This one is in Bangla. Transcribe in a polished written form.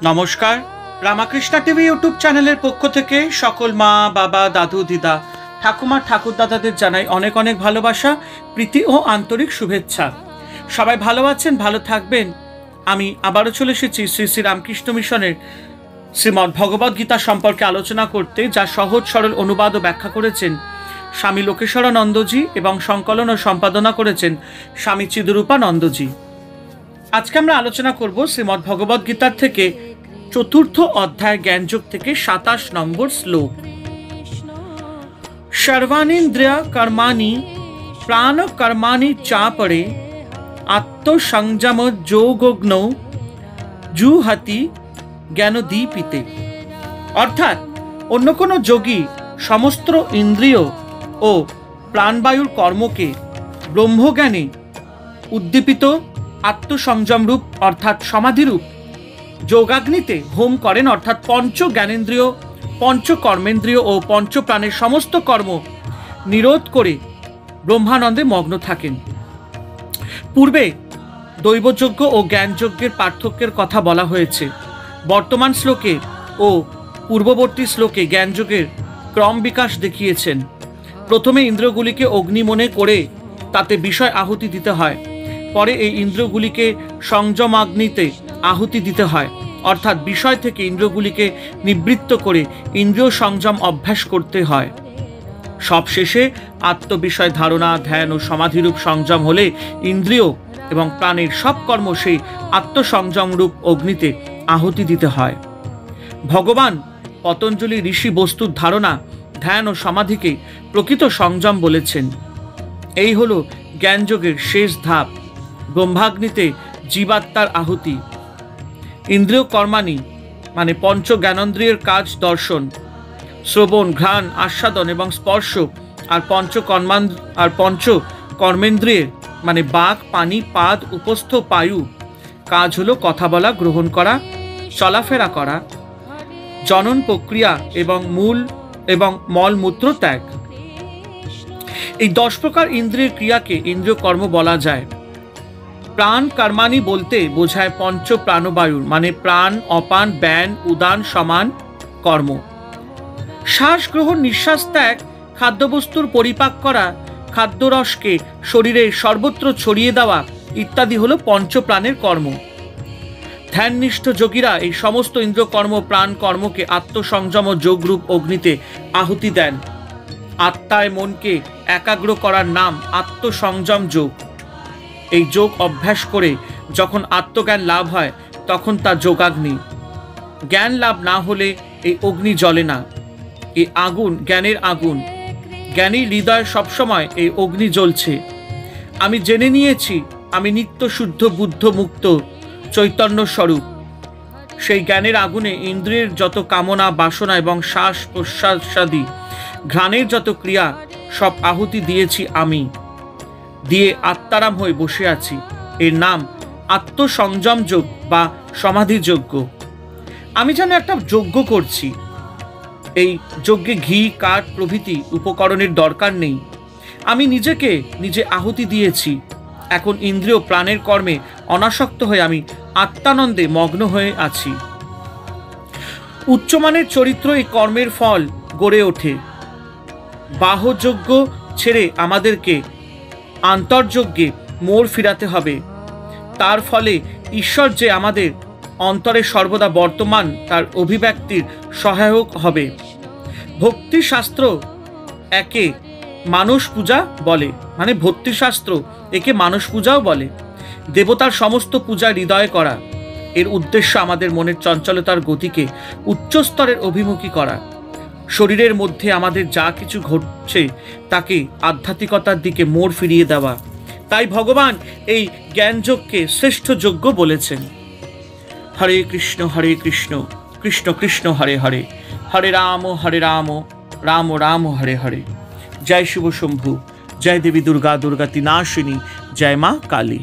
নমস্কার, রামাকৃষ্ণা টিভি ইউটিউব চ্যানেলের পক্ষ থেকে সকল মা বাবা দাদু দিদা ঠাকুমা ঠাকুর দাদাদের জানাই অনেক অনেক ভালোবাসা, প্রীতি ও আন্তরিক শুভেচ্ছা। সবাই ভালো আছেন, ভালো থাকবেন। আমি আবারও চলে এসেছি শ্রী শ্রী রামকৃষ্ণ মিশনের শ্রীমদ্ ভগবদ্ গীতা সম্পর্কে আলোচনা করতে, যা সহজ সরল অনুবাদ ও ব্যাখ্যা করেছেন স্বামী লোকেশ্বরানন্দজি এবং সংকলন ও সম্পাদনা করেছেন স্বামী চিদরূপানন্দজি। আজকে আমরা আলোচনা করব শ্রীমদ্ ভগবদ্ গীতার থেকে চতুর্থ অধ্যায় জ্ঞানযোগ থেকে 27 নম্বর শ্লোক। সর্বাণীন্দ্রিয় কর্মাণি প্রাণ কর্মাণি চাপড়ে আত্মসংযম যোগগ্ন জুহতি জ্ঞানদীপিতে। অর্থাৎ অন্য কোনো যোগী সমস্ত ইন্দ্রিয় ও প্রাণবায়ুর কর্মকে ব্রহ্মজ্ঞানে উদ্দীপিত আত্মসংযম রূপ অর্থাৎ সমাধিরূপ যোগাগ্নিতে হোম করেন, অর্থাৎ পঞ্চ জ্ঞানেন্দ্রিয়, পঞ্চ কর্মেন্দ্রিয় ও পঞ্চ প্রাণের সমস্ত কর্ম নিরোধ করে ব্রহ্মানন্দে মগ্ন থাকেন। পূর্বে দৈবযজ্ঞ ও জ্ঞানযজ্ঞের পার্থক্যের কথা বলা হয়েছে। বর্তমান শ্লোকে ও পূর্ববর্তী শ্লোকে জ্ঞানযোগের ক্রম বিকাশ দেখিয়েছেন। প্রথমে ইন্দ্রিয়গুলিকে অগ্নি মনে করে তাতে বিষয় আহুতি দিতে হয়, পরে এই ইন্দ্রিয়গুলিকে সংযমাগ্নিতে আহুতি দিতে হয়, অর্থাৎ বিষয় থেকে ইন্দ্রিয়গুলিকে নিবৃত্ত করে ইন্দ্রিয় সংযম অভ্যাস করতে হয়। সবশেষে আত্মবিষয় ধারণা, ধ্যান ও সমাধিরূপ সংযম হলে ইন্দ্রিয় এবং প্রাণের সব কর্ম সেই আত্মসংযম রূপ অগ্নিতে আহুতি দিতে হয়। ভগবান পতঞ্জলি ঋষি বস্তুর ধারণা, ধ্যান ও সমাধিকে প্রকৃত সংযম বলেছেন। এই হলো জ্ঞানযোগের শেষ ধাপ, ব্রহ্মাগ্নিতে জীবাত্মার আহুতি। ইন্দ্রিয় কর্মাণি মানে পঞ্চ জ্ঞানেন্দ্রিয়ের কাজ দর্শন, শ্রবণ, ঘ্রাণ, আস্বাদন এবং স্পর্শ, আর পঞ্চ কর্মেন্দ্রিয়ের মানে বাক, পানি, পাদ, উপস্থ পায়ু কাজ হলো কথা বলা, গ্রহণ করা, চলাফেরা করা, জনন প্রক্রিয়া এবং মলমূত্র ত্যাগ। এই 10 প্রকার ইন্দ্রিয়ের ক্রিয়াকে ইন্দ্রিয় কর্ম বলা যায়। প্রাণ কর্মাণি বলতে বোঝায় পঞ্চ প্রাণবায়ুর মানে প্রাণ, অপান, ব্যান, উদান সমান কর্ম। শ্বাস গ্রহণ, নিঃশ্বাস ত্যাগ, খাদ্যবস্তুর পরিপাক করা, খাদ্যরসকে শরীরে সর্বত্র ছড়িয়ে দেওয়া ইত্যাদি হলো পঞ্চ প্রাণের কর্ম। ধ্যাননিষ্ঠ যোগীরা এই সমস্ত ইন্দ্রিয় কর্ম, প্রাণ কর্মকে আত্মসংযম ও যোগরূপ অগ্নিতে আহুতি দেন। আত্মায় মনকে একাগ্র করার নাম আত্মসংযম যোগ। এই যোগ অভ্যাস করে যখন আত্মজ্ঞান লাভ হয় তখন তা যোগাগ্নি। জ্ঞান লাভ না হলে এই অগ্নি জ্বলে না। এই আগুন জ্ঞানের আগুন। জ্ঞানীর হৃদয় সবসময় এই অগ্নি জ্বলছে। আমি জেনে নিয়েছি আমি নিত্য শুদ্ধ বুদ্ধ মুক্ত চৈতন্য স্বরূপ। সেই জ্ঞানের আগুনে ইন্দ্রিয়ের যত কামনা, বাসনা এবং শ্বাস প্রশ্বাসাদি ঘ্রাণের যত ক্রিয়া সব আহুতি দিয়েছি আমি, দিয়ে আত্মারাম হয়ে বসে আছি। এর নাম আত্মসংযম যোগ বা সমাধি যজ্ঞ। আমি যেন একটা যজ্ঞ করছি। এই যজ্ঞে ঘি, কাঠ প্রভৃতি উপকরণের দরকার নেই। আমি নিজেকে নিজে আহুতি দিয়েছি। এখন ইন্দ্রিয় প্রাণের কর্মে অনাসক্ত হয়ে আমি আত্মানন্দে মগ্ন হয়ে আছি। উচ্চমানের চরিত্র এই কর্মের ফল গড়ে ওঠে। বাহযজ্ঞ ছেড়ে আমাদেরকে আন্তর্যজ্ঞে মোড় ফিরাতে হবে। তার ফলে ঈশ্বর যে আমাদের অন্তরে সর্বদা বর্তমান তার অভিব্যক্তির সহায়ক হবে। ভক্তিশাস্ত্র একে মানস পূজা বলে, মানে ভক্তিশাস্ত্র একে মানস পূজাও বলে। দেবতার সমস্ত পূজা হৃদয়ে করা। এর উদ্দেশ্য আমাদের মনের চঞ্চলতার গতিকে উচ্চস্তরের অভিমুখী করা। শরীরের মধ্যে আমাদের যা কিছু ঘটছে তাকে আধ্যাত্মিকতার দিকে মোড় ফিরিয়ে দেওয়া। তাই ভগবান এই জ্ঞানযোগকে শ্রেষ্ঠ যজ্ঞ বলেছেন। হরে কৃষ্ণ কৃষ্ণ কৃষ্ণ হরে হরে, হরে রাম রাম রাম হরে হরে। জয় শিব শম্ভু, জয় দেবী দুর্গা, দুর্গা তিনাশিনী, জয় মা কালী।